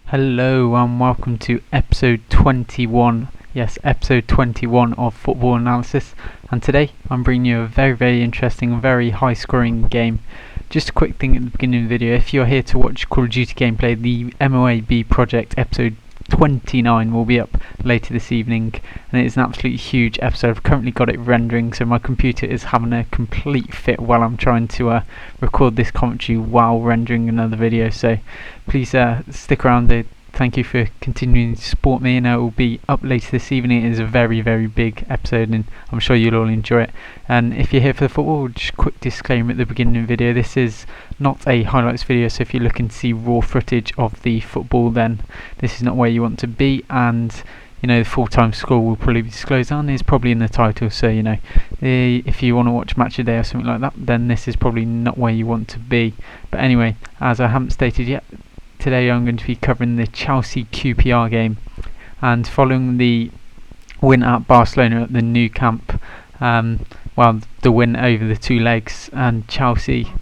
Hello and welcome to episode 21. Yes, episode 21 of Football Analysis. And today I'm bringing you a very interesting, very high scoring game. Just a quick thing at the beginning of the video. If you're here to watch Call of Duty gameplay, the MOAB Project episode 29 will be up later this evening, and it is an absolutely huge episode. I've currently got it rendering, so my computer is having a complete fit while I'm trying to record this commentary while rendering another video, so please stick around. Thank you for continuing to support me, and it will be up later this evening. It is a very big episode and I'm sure you'll all enjoy it. And if you're here for the football, just a quick disclaimer at the beginning of the video, this is not a highlights video, so if you're looking to see raw footage of the football, then this is not where you want to be. And you know, the full-time score will probably be disclosed and is probably in the title, so you know, if you want to watch match of the day or something like that, then this is probably not where you want to be. But anyway, as I haven't stated yet, today I'm going to be covering the Chelsea QPR game, and following the win at Barcelona at the new camp, the win over the two legs, and Chelsea,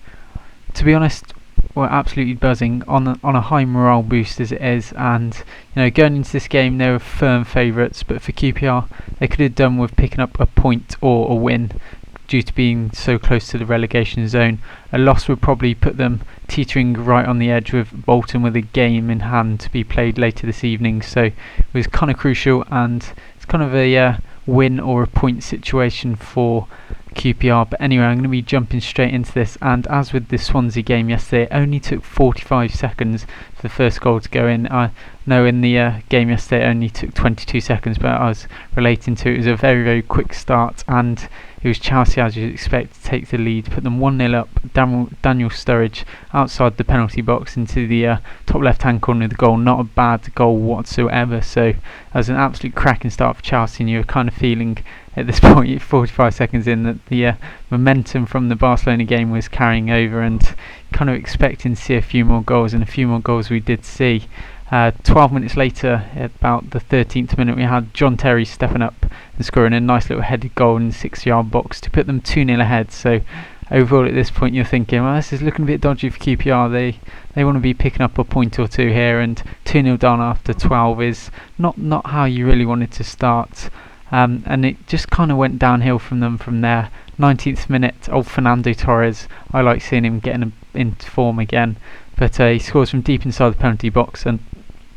to be honest, were absolutely buzzing on a high morale boost as it is. And you know, going into this game they were firm favourites, but for QPR they could have done with picking up a point or a win due to being so close to the relegation zone. A loss would probably put them teetering right on the edge, with Bolton with a game in hand to be played later this evening, so it was kind of crucial, and it's kind of a win or a point situation for QPR. But anyway, I'm going to be jumping straight into this, and as with the Swansea game yesterday, it only took 45 seconds for the first goal to go in. I know in the game yesterday it only took 22 seconds, but I was relating to it was a very quick start, and it was Chelsea, as you'd expect, to take the lead, put them 1-0 up. Daniel Sturridge outside the penalty box into the top left hand corner of the goal. Not a bad goal whatsoever, so that was an absolute cracking start for Chelsea, and you were kind of feeling at this point, 45 seconds in, that the momentum from the Barcelona game was carrying over, and kind of expecting to see a few more goals, and a few more goals we did see. 12 minutes later, at about the 13th minute, we had John Terry stepping up and scoring a nice little headed goal in the 6-yard box to put them 2-0 ahead. So overall at this point you're thinking, well, this is looking a bit dodgy for QPR. They want to be picking up a point or two here, and 2-0 down after 12 is not how you really wanted to start. And it just kind of went downhill from them from there. 19th minute, old Fernando Torres, I like seeing him getting into form again, but he scores from deep inside the penalty box, and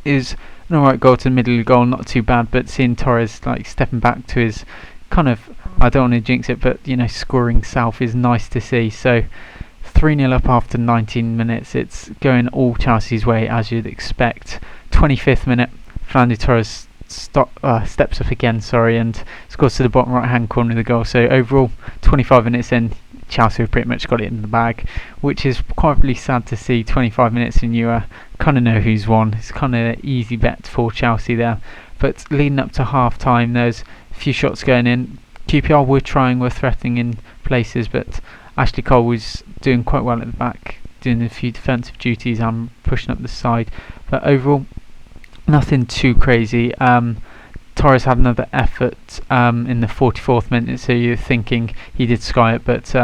is an alright goal to the middle of the goal, not too bad. But seeing Torres like stepping back to his kind of, I don't want to jinx it, but you know, scoring self is nice to see. So 3-0 up after 19 minutes. It's going all Chelsea's way, as you'd expect. 25th minute, Fernando Torres steps up again, and scores to the bottom right hand corner of the goal. So overall, 25 minutes in, Chelsea have pretty much got it in the bag, which is quite really sad to see. 25 minutes and you kind of know who's won. It's kind of an easy bet for Chelsea there. But leading up to half time, there's a few shots going in. QPR were threatening in places, but Ashley Cole was doing quite well at the back, doing a few defensive duties and pushing up the side. But overall, nothing too crazy. Torres had another effort in the 44th minute, so you're thinking he did sky it, but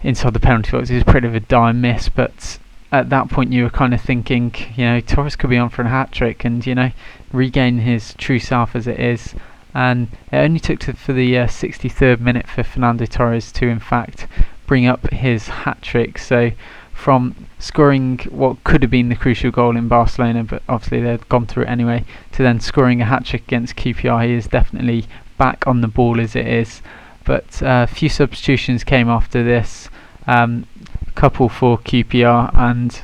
inside the penalty box it was pretty of a dire miss. But at that point you were kind of thinking, you know, Torres could be on for a hat-trick and, you know, regain his true self as it is. And it only took for the 63rd minute for Fernando Torres to in fact bring up his hat-trick. So from scoring what could have been the crucial goal in Barcelona, but obviously they'd gone through it anyway, to then scoring a hat-trick against QPR, he is definitely back on the ball as it is. But a few substitutions came after this, couple for QPR and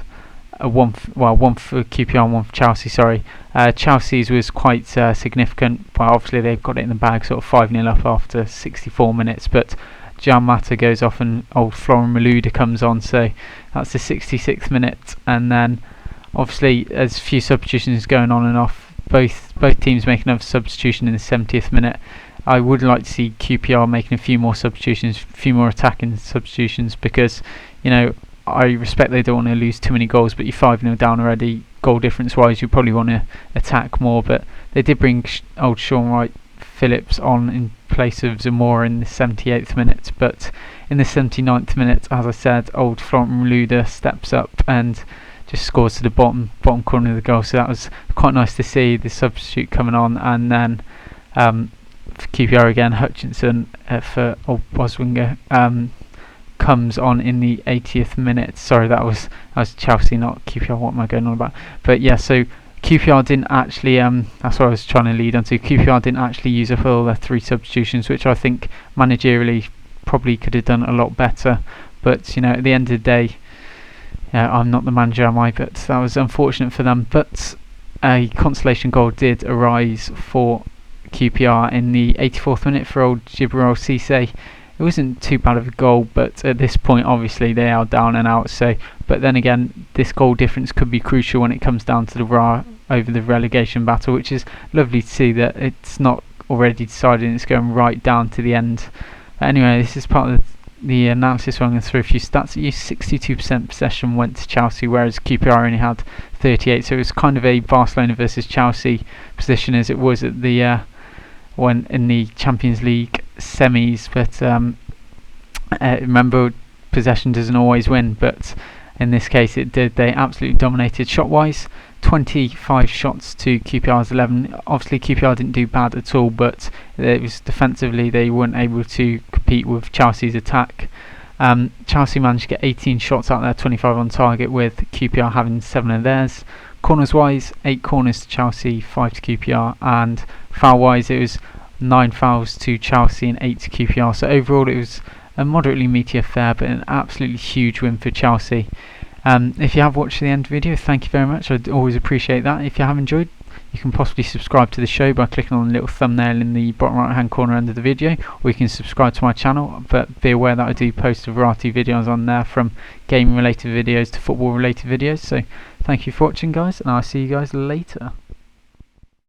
one for QPR and one for Chelsea. Chelsea's was quite significant. Well, obviously they've got it in the bag, sort of 5-0 up after 64 minutes, but Jan Mata goes off and old Malouda comes on, so that's the 66th minute. And then obviously there's a few substitutions going on and off, both teams making another substitution in the 70th minute. I would like to see QPR making a few more substitutions, a few more attacking substitutions, because you know, I respect they don't want to lose too many goals, but you're 5-0 down already, goal difference wise you probably want to attack more. But they did bring old Sean Wright Phillips on in place of Zamora in the 78th minute, but in the 79th minute, as I said, old Malouda steps up and just scores to the bottom corner of the goal. So that was quite nice to see the substitute coming on. And then for QPR again, Hutchinson for Boswinger comes on in the 80th minute. Sorry, that was Chelsea, not QPR. What am I going on about? But yeah, so QPR didn't actually, that's what I was trying to lead onto. QPR didn't actually use up all their 3 substitutions, which I think managerially probably could have done a lot better. But, you know, at the end of the day, I'm not the manager, am I? But that was unfortunate for them. But a consolation goal did arise for QPR in the 84th minute for old Gibril Cisse. It wasn't too bad of a goal, but at this point obviously they are down and out. So, but then again, this goal difference could be crucial when it comes down to the over the relegation battle, which is lovely to see that it's not already decided and it's going right down to the end. But anyway, this is part of the analysis where I'm going to throw a few stats at you. 62% possession went to Chelsea, whereas QPR only had 38. So it was kind of a Barcelona versus Chelsea position as it was at the when in the Champions League semis. But remember, possession doesn't always win, but in this case it did. They absolutely dominated shot wise. 25 shots to QPR's 11. Obviously QPR didn't do bad at all, but it was defensively they weren't able to compete with Chelsea's attack. Chelsea managed to get 18 shots out there, 25 on target, with QPR having 7 of theirs. Corners wise, 8 corners to Chelsea, 5 to QPR, and foul wise it was 9 fouls to Chelsea and 8 to QPR. So overall it was a moderately meaty affair, but an absolutely huge win for Chelsea. If you have watched the end video, thank you very much. I'd always appreciate that. If you have enjoyed, you can possibly subscribe to the show by clicking on the little thumbnail in the bottom right hand corner under the video, or you can subscribe to my channel. But be aware that I do post a variety of videos on there, from gaming related videos to football related videos. So thank you for watching, guys, and I'll see you guys later.